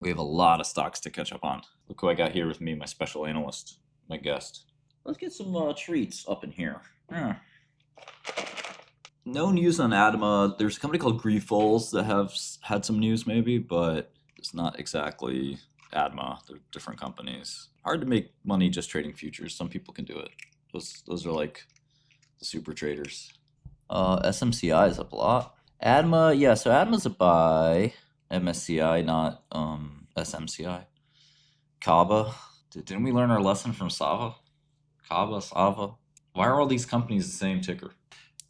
We have a lot of stocks to catch up on. Look who I got here with me, my special analyst, my guest. Let's get some treats up in here. No news on ADMA. There's a company called 𝗂𝗡𝗚𝗓 that have had some news maybe, but it's not exactly ADMA. They're different companies. Hard to make money just trading futures. Some people can do it. Those are like the super traders. SMCI is up a lot. ADMA, yeah, so ADMA's a buy. MSCI, not SMCI. CABA. Didn't we learn our lesson from Sava? CABA, Sava. Why are all these companies the same ticker?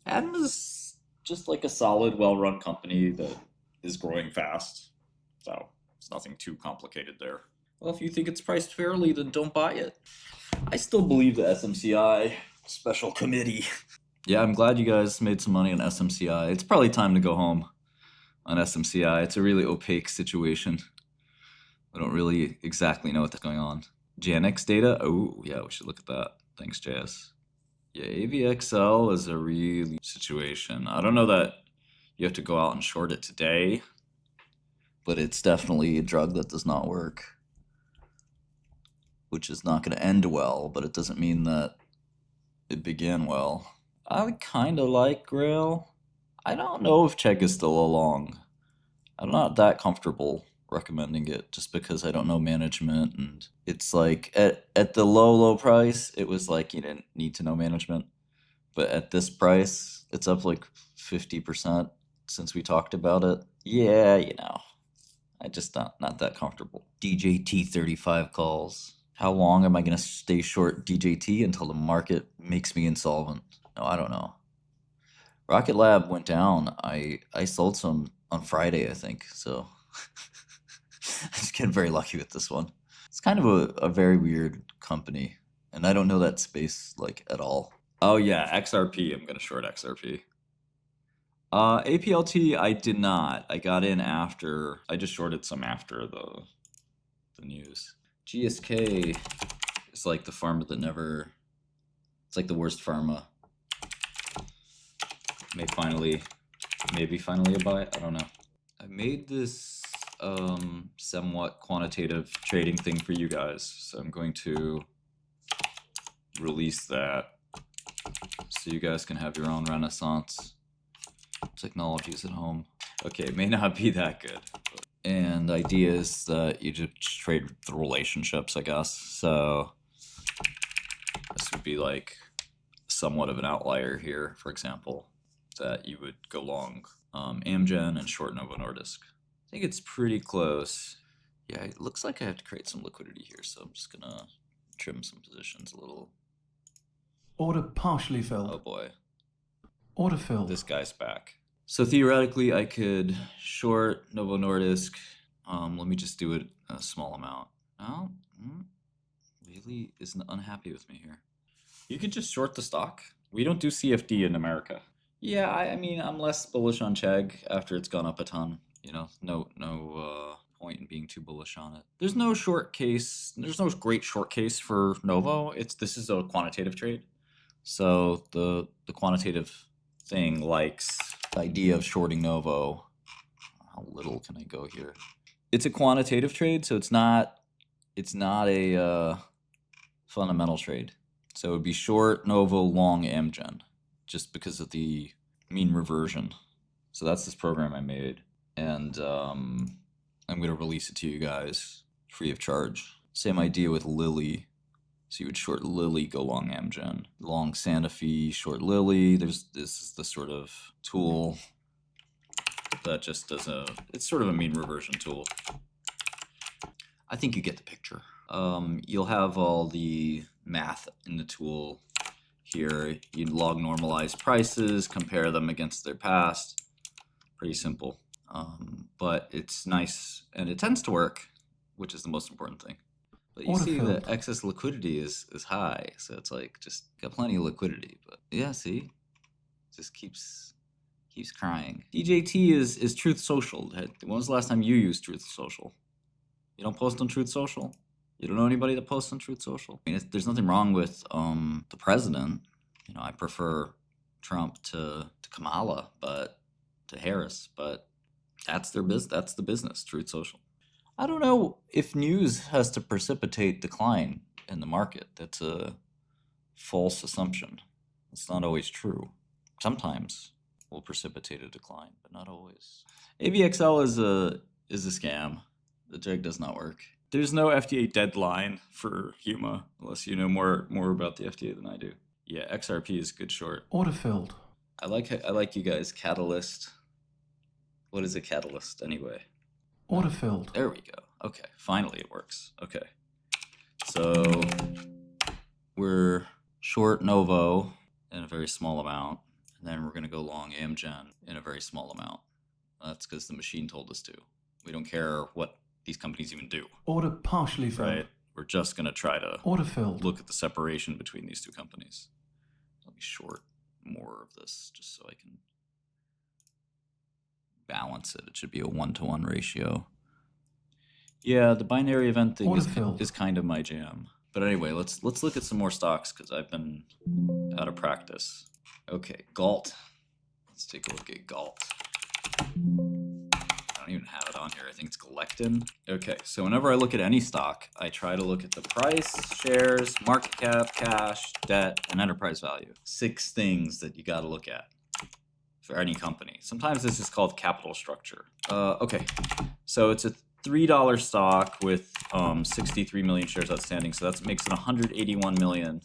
ADMA's just like a solid, well-run company that is growing fast. So it's nothing too complicated there. Well, if you think it's priced fairly, then don't buy it. I still believe the SMCI special committee. Yeah, I'm glad you guys made some money on SMCI. It's probably time to go home on SMCI. It's a really opaque situation. I don't really exactly know what's going on. JANUX data? Oh, yeah, we should look at that. Thanks, JS. Yeah, AVXL is a really situation. I don't know that you have to go out and short it today, but it's definitely a drug that does not work, which is not going to end well, but it doesn't mean that it began well. I kind of like Grail. I don't know if CHEGG is still along. I'm not that comfortable recommending it just because I don't know management, and it's like at the low price it was like you didn't need to know management, but at this price it's up like 50% since we talked about it. Yeah, you know, I just not that comfortable. DJT 35 calls. How long am I gonna stay short DJT until the market makes me insolvent? No, I don't know. Rocket Lab went down. I sold some on Friday, I think, so I just get very lucky with this one. It's kind of a very weird company, and I don't know that space like at all. Oh yeah, XRP. I'm gonna short XRP. APLT, I did not. I got in after. I just shorted some after the news. GSK is like the pharma that never. It's like the worst pharma. Maybe finally a buy. I don't know. I made this somewhat quantitative trading thing for you guys, so I'm going to release that so you guys can have your own Renaissance technologies at home. Okay, it may not be that good, and the idea is that you just trade the relationships, I guess. So this would be like somewhat of an outlier here, for example, that you would go long Amgen and short Novo Nordisk. I think it's pretty close. Yeah, it looks like I have to create some liquidity here, so I'm just gonna trim some positions a little. Order partially filled. Oh boy. Order filled. This guy's back. So theoretically, I could short Novo Nordisk. Let me just do it a small amount. Oh, really isn't unhappy with me here. You could just short the stock. We don't do CFD in America. Yeah, I mean, I'm less bullish on CHEGG after it's gone up a ton. You know, no point in being too bullish on it. There's no short case. There's no great short case for Novo. This is a quantitative trade. So the quantitative thing likes the idea of shorting Novo. How little can I go here? It's a quantitative trade, so it's not a fundamental trade. So it would be short Novo, long Amgen, just because of the mean reversion. So that's this program I made, and I'm going to release it to you guys free of charge. Same idea with Lilly. So you would short Lilly, go long Amgen. Long Sanofi, short Lilly. This is the sort of tool that just does it's sort of a mean reversion tool. I think you get the picture. You'll have all the math in the tool here. You log normalized prices, compare them against their past. Pretty simple. But it's nice, and it tends to work, which is the most important thing. But you see the excess liquidity is high, so it's like just got plenty of liquidity. But yeah, see, just keeps crying. DJT is Truth Social. When was the last time you used Truth Social? You don't post on Truth Social? You don't know anybody that posts on Truth Social? I mean, there's nothing wrong with the president. You know, I prefer Trump to Kamala, but to Harris. But that's their business. That's the business. Truth Social. I don't know if news has to precipitate decline in the market. That's a false assumption. It's not always true. Sometimes will precipitate a decline, but not always. AVXL is a scam. The JEGG does not work. There's no FDA deadline for HUMA, unless you know more about the FDA than I do. Yeah, XRP is good short. Order filled. I like you guys. Catalyst. What is a catalyst anyway? Order filled. There we go. Okay, finally it works. Okay, so we're short Novo in a very small amount, and then we're going to go long Amgen in a very small amount. That's because the machine told us to. We don't care what these companies even do. Order partially filled. Right? We're just going to try to Order filled. look at the separation between these two companies. Let me short more of this just so I can balance it. It should be a 1-to-1 ratio. Yeah, the binary event thing is kind of my jam. But anyway, let's look at some more stocks because I've been out of practice. Okay, GALT. Let's take a look at GALT. I don't even have it on here. I think it's Galectin. Okay, so whenever I look at any stock, I try to look at the price, shares, market cap, cash, debt, and enterprise value. 6 things that you got to look at for any company. Sometimes this is called capital structure. Okay, so it's a $3 stock with 63 million shares outstanding, so that makes it 181 million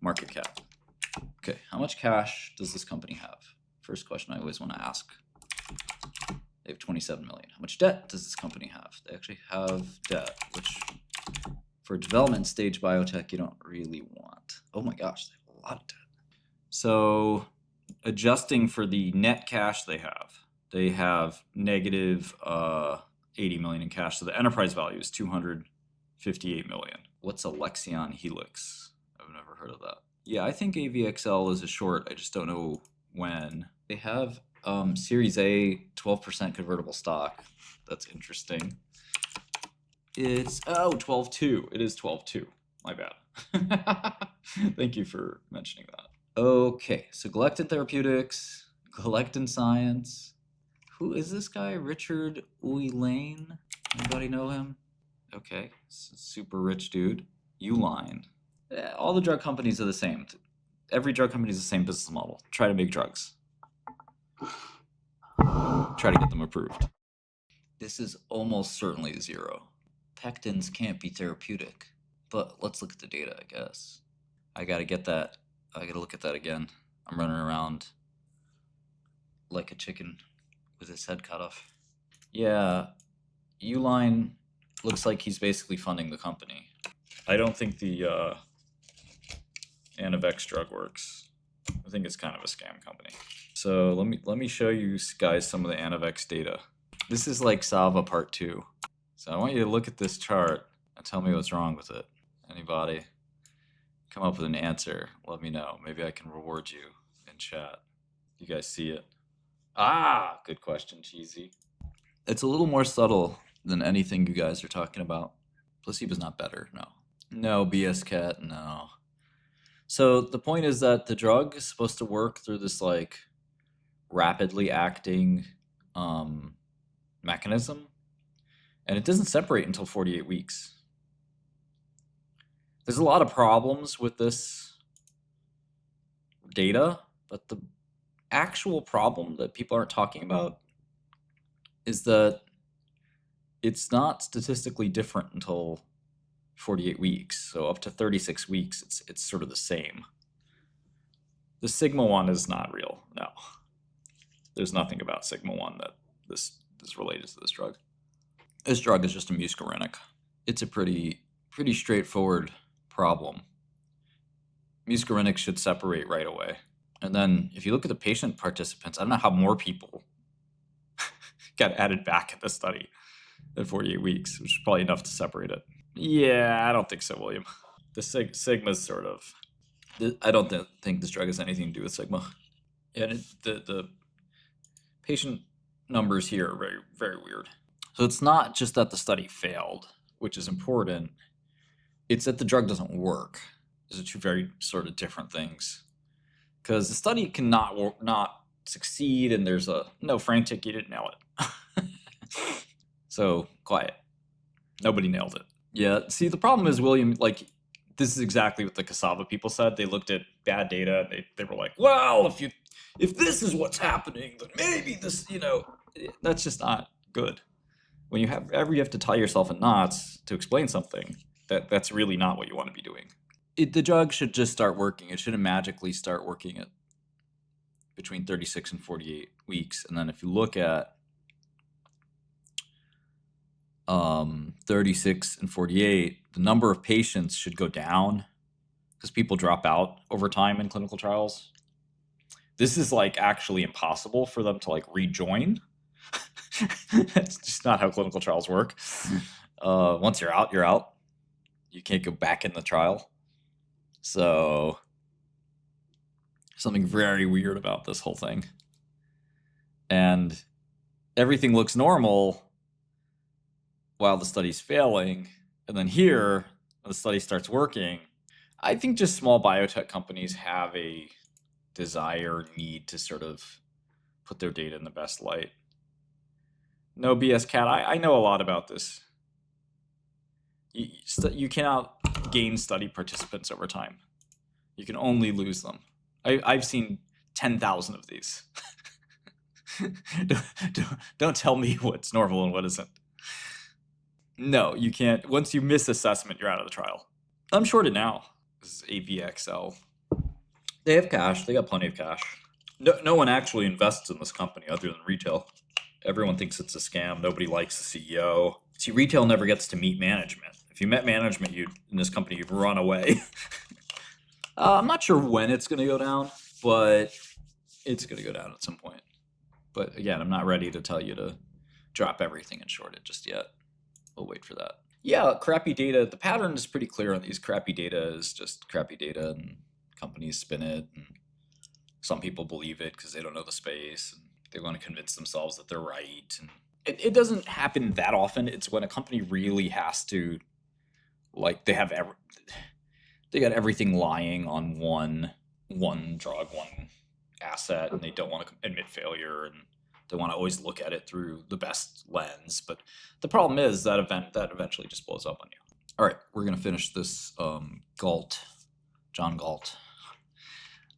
market cap. Okay, how much cash does this company have? First question I always want to ask. They have 27 million. How much debt does this company have? They actually have debt, which for development stage biotech you don't really want. Oh my gosh, they have a lot of debt. So adjusting for the net cash they have negative 80 million in cash. So the enterprise value is 258 million. What's a Alexion Helix? I've never heard of that. Yeah, I think AVXL is a short. I just don't know when. They have Series A 12% convertible stock. That's interesting. It's 12.2. It is 12.2. My bad. Thank you for mentioning that. Okay, so Galectin Therapeutics, Galectin Science. Who is this guy? Richard Uihlein? Anybody know him? Okay, super rich dude. Uline. All the drug companies are the same. Every drug company is the same business model. Try to make drugs. Try to get them approved. This is almost certainly 0. Pectins can't be therapeutic. But let's look at the data, I guess. I gotta get that. I gotta look at that again. I'm running around like a chicken with his head cut off. Yeah, Uline looks like he's basically funding the company. I don't think the Anavex drug works. I think it's kind of a scam company. So let me show you guys some of the Anavex data. This is like Cassava part 2. So I want you to look at this chart and tell me what's wrong with it. Anybody come up with an answer? Let me know. Maybe I can reward you in chat. You guys see it? Ah, good question, Cheesy. It's a little more subtle than anything you guys are talking about. Placebo's not better, no. No, BS Cat, no. So the point is that the drug is supposed to work through this like rapidly acting mechanism, and it doesn't separate until 48 weeks. There's a lot of problems with this data, but the actual problem that people aren't talking about is that it's not statistically different until 48 weeks. So up to 36 weeks, it's sort of the same. The sigma 1 is not real. No, there's nothing about sigma 1 that this is related to this drug. This drug is just a muscarinic. It's a pretty straightforward problem. Muscarinics should separate right away. And then if you look at the patient participants, I don't know how more people got added back in the study at 48 weeks, which is probably enough to separate it. Yeah, I don't think so, William. The sigma's sort of... I don't think this drug has anything to do with sigma. And the patient numbers here are very, very weird. So it's not just that the study failed, which is important. It's that the drug doesn't work. Those are two very sort of different things. Because the study cannot not succeed, and there's a no, Frantic, you didn't nail it. So quiet. Nobody nailed it. Yeah, see, the problem is, William, like, this is exactly what the Cassava people said. They looked at bad data. They were like, well, if this is what's happening, then maybe this, that's just not good. When you have to tie yourself in knots to explain something, that's really not what you want to be doing. The drug should just start working. It shouldn't magically start working at between 36 and 48 weeks. And then if you look at 36 and 48, the number of patients should go down because people drop out over time in clinical trials. This is like actually impossible for them to like rejoin. That's just not how clinical trials work. Once you're out, you're out. You can't go back in the trial. So something very weird about this whole thing. And everything looks normal while the study's failing. And then here, when the study starts working, I think just small biotech companies have a desire, need to sort of put their data in the best light. No BS, Cat. I know a lot about this. You cannot gain study participants over time. You can only lose them. I've seen 10,000 of these. Don't tell me what's normal and what isn't. No, you can't. Once you miss assessment, you're out of the trial. I'm shorted now. This is AVXL. They have cash. They got plenty of cash. No one actually invests in this company other than retail. Everyone thinks it's a scam. Nobody likes the CEO. See, retail never gets to meet management. If you met management, in this company, you'd run away. I'm not sure when it's going to go down, but it's going to go down at some point. But again, I'm not ready to tell you to drop everything and short it just yet. We'll wait for that. Yeah, crappy data. The pattern is pretty clear on these. Crappy data is just crappy data, and companies spin it, and some people believe it because they don't know the space, and they want to convince themselves that they're right. And it doesn't happen that often. It's when a company really has to, like, they got everything lying on one drug, one asset, and they don't want to admit failure, and they want to always look at it through the best lens. But the problem is that eventually just blows up on you. All right, we're gonna finish this GALT, John Galt.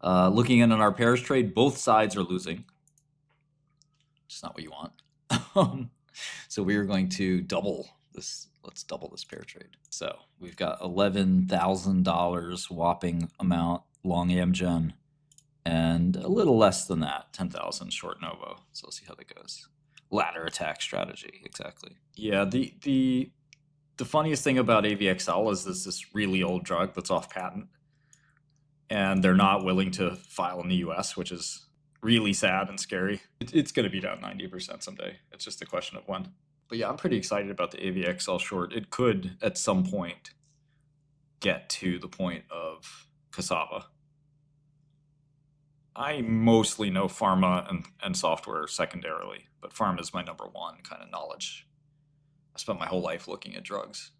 Looking in on our pairs trade, both sides are losing. It's not what you want. So we are going to double this. Let's double this pair trade. So we've got $11,000 whopping amount long Amgen, and a little less than that, 10,000 short Novo. So we'll see how that goes. Ladder attack strategy, exactly. Yeah, the funniest thing about AVXL is this really old drug that's off patent, and they're not willing to file in the US, which is really sad and scary. It's going to be down 90% someday. It's just a question of when. But yeah, I'm pretty excited about the AVXL short. It could, at some point, get to the point of Cassava. I mostly know pharma and software secondarily, but pharma is my number one kind of knowledge. I spent my whole life looking at drugs.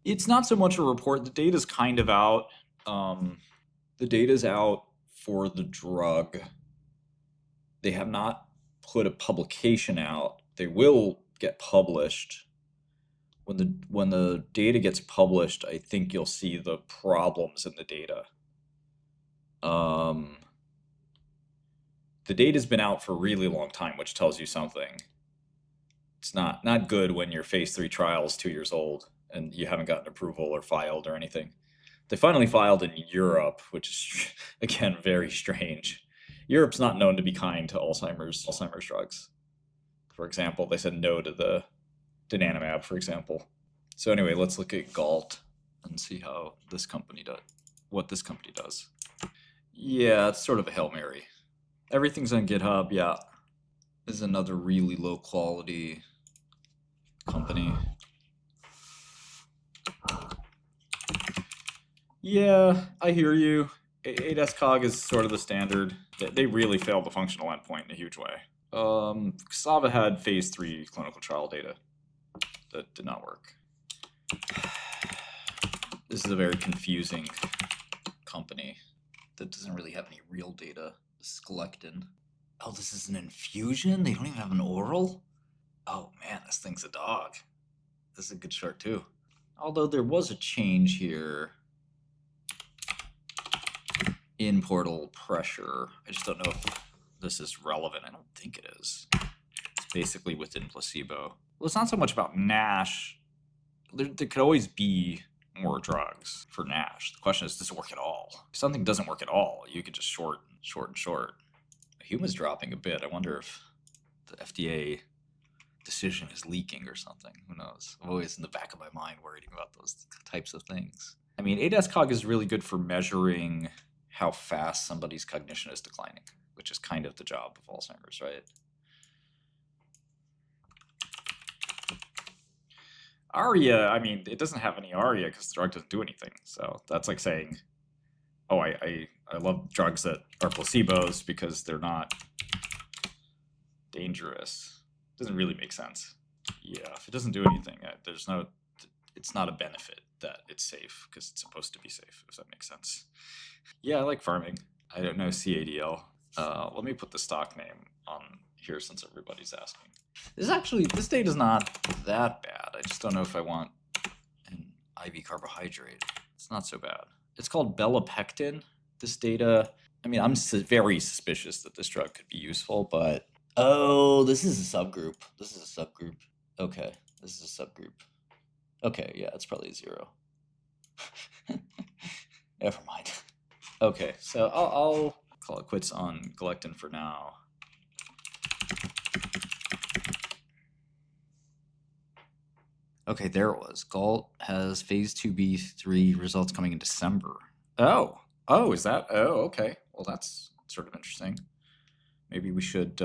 It's not so much a report. The data's kind of out. The data's out for the drug. They have not put a publication out. They will get published. When the data gets published, I think you'll see the problems in the data. The data's been out for a really long time, which tells you something. It's not good when your phase 3 trial is 2 years old and you haven't gotten approval or filed or anything. They finally filed in Europe, which is, again, very strange. Europe's not known to be kind to Alzheimer's drugs. For example, they said no to the donanemab, for example. So anyway, let's look at GALT and see how this company does, what this company does. Yeah, it's sort of a Hail Mary. Everything's on GitHub, yeah. This is another really low quality company. Yeah, I hear you. ADAS-Cog is sort of the standard. They really failed the functional endpoint in a huge way. Cassava had phase 3 clinical trial data that did not work. This is a very confusing company that doesn't really have any real data. This is Galectin. Oh, this is an infusion? They don't even have an oral? Oh man, this thing's a dog. This is a good short too. Although there was a change here in portal pressure. I just don't know if this is relevant. I don't think it is. It's basically within placebo. Well, it's not so much about NASH. There could always be more drugs for NASH. The question is, does it work at all? If something doesn't work at all, you could just short. HUMA's dropping a bit. I wonder if the FDA decision is leaking or something. Who knows? I'm always in the back of my mind worried about those types of things. I mean, ADAS-Cog is really good for measuring how fast somebody's cognition is declining, which is kind of the job of Alzheimer's, right? ARIA, I mean, it doesn't have any ARIA because the drug doesn't do anything. So that's like saying, oh, I love drugs that are placebos because they're not dangerous. Doesn't really make sense. Yeah, if it doesn't do anything, it's not a benefit that it's safe because it's supposed to be safe, if that makes sense. Yeah, I like farming. I don't know CADL. Let me put the stock name on here since everybody's asking. This data's not that bad. I just don't know if I want an IV carbohydrate. It's not so bad. It's called belapectin. This data, I mean, I'm very suspicious that this drug could be useful, but oh, this is a subgroup. Okay, this is a subgroup. Okay, yeah, it's probably a 0. Never mind. Okay, so I'll call it quits on galectin for now. Okay, there it was. GALT has phase 2b/3 results coming in December. Oh, is that? Oh, okay. Well, that's sort of interesting. Maybe we should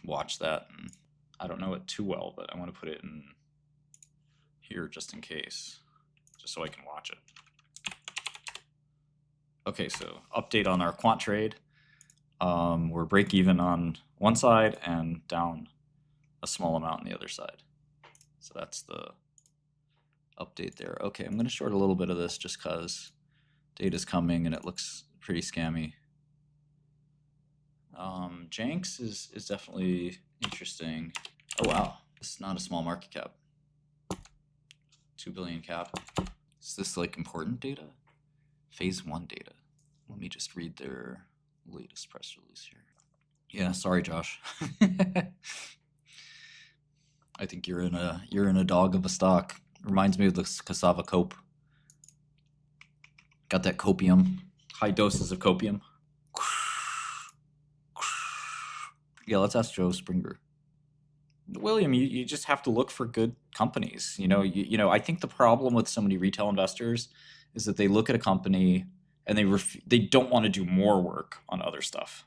watch that. And I don't know it too well, but I want to put it in here just in case, just so I can watch it. Okay, so update on our quant trade. We're break even on one side and down a small amount on the other side. So that's the update there. Okay, I'm going to short a little bit of this just because data's coming and it looks pretty scammy. JANUX is definitely interesting. Oh wow, this is not a small market cap. 2 billion cap. Is this like important data? Phase 1 data. Let me just read their latest press release here. Yeah, sorry, Josh. I think you're in a dog of a stock. Reminds me of the Cassava cope. Got that copium. High doses of copium. Yeah, let's ask Joe Springer. William, you just have to look for good companies. You know, I think the problem with so many retail investors is that they look at a company and they don't want to do more work on other stuff.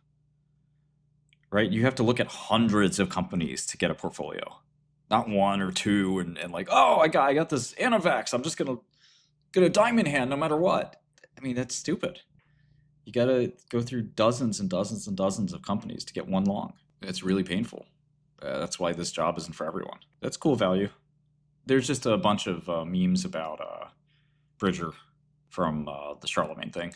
Right? You have to look at hundreds of companies to get a portfolio. Not one or two and like, oh, I got this Anavex. I'm just gonna diamond hand no matter what. I mean, that's stupid. You gotta go through dozens and dozens and dozens of companies to get one long. It's really painful. That's why this job isn't for everyone. That's cool value. There's just a bunch of memes about 𝗤𝗓𝗏 from the Charlemagne thing.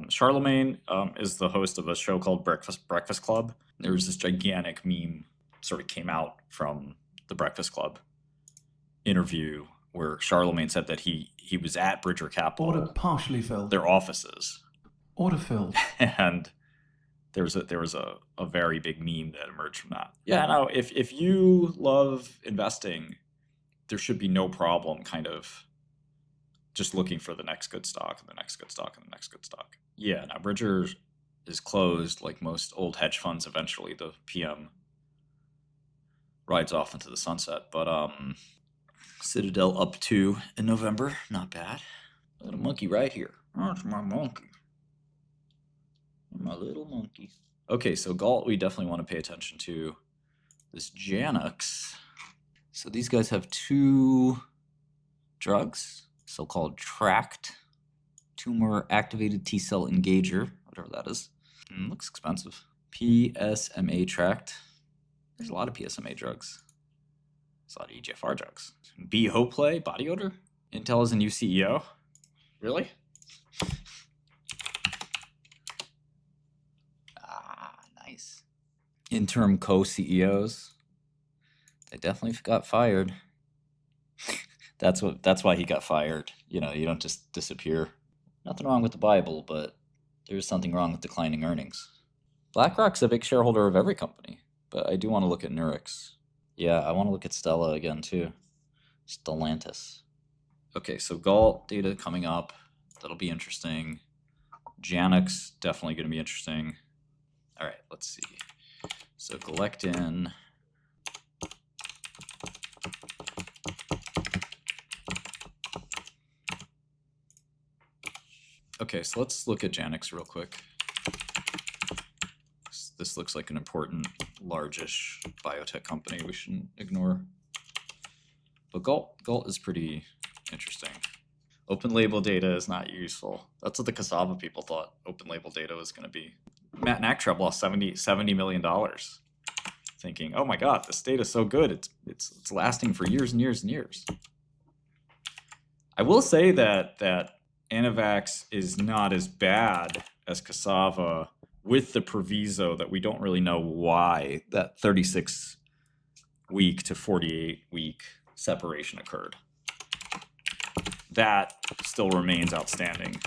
Charlemagne is the host of a show called Breakfast Club. There was this gigantic meme sort of came out from the Breakfast Club interview where Charlemagne said that he was at Bridger Capital. Order partially filled. Their offices. Order filled. And there was a very big meme that emerged from that. Yeah, no, if you love investing, there should be no problem kind of just looking for the next good stock and the next good stock and the next good stock. Yeah, now Bridger is closed like most old hedge funds. Eventually the PM rides off into the sunset, but Citadel up 2 in November, not bad. A little monkey right here. Oh, it's my monkey. My little monkey. Okay, so GALT we definitely want to pay attention to. This JANUX. So these guys have 2 drugs, so-called TRACT, tumor activated T-cell engager, whatever that is. Looks expensive. PSMA TRACT. There's a lot of PSMA drugs. There's a lot of EGFR drugs. 𝗕𝗏𝗄𝗏 body odor. Intel is a new CEO. Really? Nice. Interim co-CEOs. They definitely got fired. That's why he got fired. You know, you don't just disappear. Nothing wrong with the Bible, but there's something wrong with declining earnings. BlackRock's a big shareholder of every company, but I do want to look at Nurix. Yeah, I want to look at Stella again too. Stellantis. Okay, so GALT data coming up. That'll be interesting. JANUX, definitely going to be interesting. All right, let's see. So Galectin. Okay, so let's look at JANUX real quick. This looks like an important, largish biotech company we shouldn't ignore. But GALT is pretty interesting. Open label data is not useful. That's what the Cassava people thought open label data was going to be. Matt Nacktreb lost $70 million, thinking, "Oh my God, this data is so good. It's lasting for years and years and years." I will say that Anavex is not as bad as Cassava, with the proviso that we don't really know why that 36-week to 48-week separation occurred. That still remains outstanding.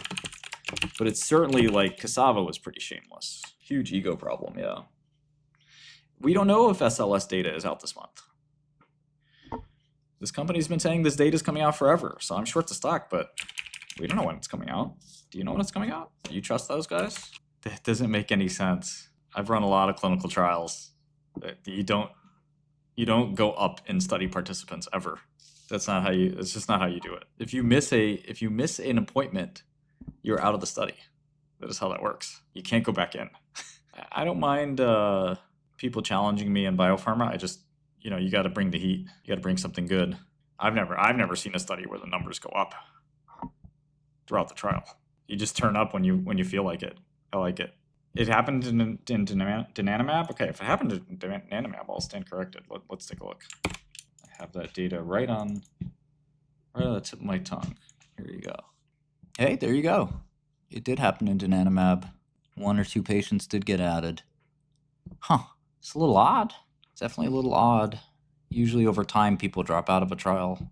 But it's certainly like Cassava was pretty shameless. Huge ego problem, yeah. We don't know if SLS data is out this month. This company's been saying this data is coming out forever, so I'm short the stock, but we don't know when it's coming out. Do you know when it's coming out? Do you trust those guys? That doesn't make any sense. I've run a lot of clinical trials. You don't go up in study participants ever. That's not how you. It's just not how you do it. If you miss an appointment, you're out of the study. That is how that works. You can't go back in. I don't mind people challenging me in biopharma. I just, you got to bring the heat. You got to bring something good. I've never seen a study where the numbers go up throughout the trial. You just turn up when you feel like it. I like it. It happened in donanemab. Okay, if it happened in donanemab, I'll stand corrected. Let's take a look. I have that data right on the tip of my tongue. Here you go. Hey, there you go. It did happen in donanemab. 1 or 2 patients did get added. Huh. It's a little odd. It's definitely a little odd. Usually over time, people drop out of a trial.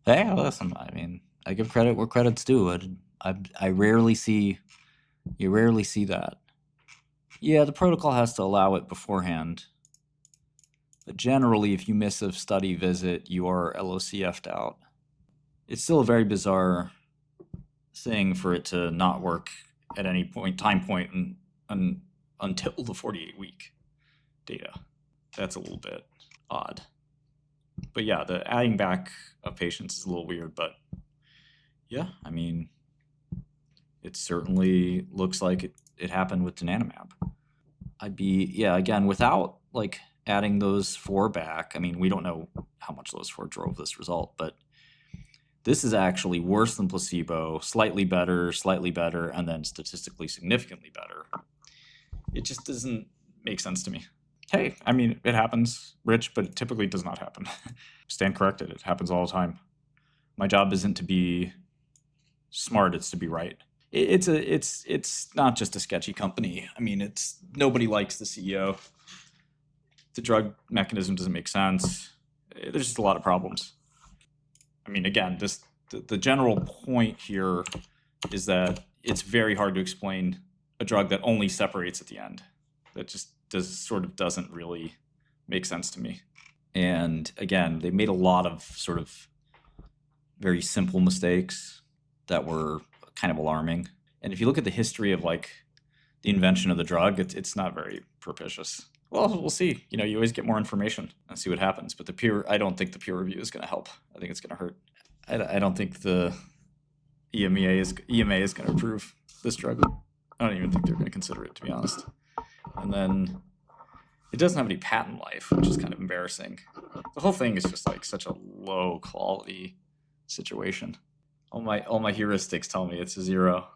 Hey, listen, I mean, I give credit where credit's due. I rarely see, you rarely see that. Yeah, the protocol has to allow it beforehand. But generally, if you miss a study visit, you are LOCF'd out. It's still a very bizarre thing for it to not work at any time point until the 48-week data. That's a little bit odd. But yeah, the adding back of patients is a little weird, but yeah, I mean, it certainly looks like it happened with donanemab. Again, without like adding those 4 back, I mean, we don't know how much those 4 drove this result, but this is actually worse than placebo, slightly better, and then statistically significantly better. It just doesn't make sense to me. Hey, I mean, it happens, Rich, but it typically does not happen. Stand corrected. It happens all the time. My job isn't to be smart, it's to be right. It's not just a sketchy company. I mean, nobody likes the CEO. The drug mechanism doesn't make sense. There's just a lot of problems. I mean, again, the general point here is that it's very hard to explain a drug that only separates at the end. That just doesn't really make sense to me. And again, they made a lot of sort of very simple mistakes that were kind of alarming. And if you look at the history of like the invention of the drug, it's not very propitious. Well, we'll see. You always get more information and see what happens. But I don't think the peer review is going to help. I think it's going to hurt. I don't think the EMA is going to approve this drug. I don't even think they're going to consider it, to be honest. And then it doesn't have any patent life, which is kind of embarrassing. The whole thing is just like such a low quality situation. All my heuristics tell me it's a 0.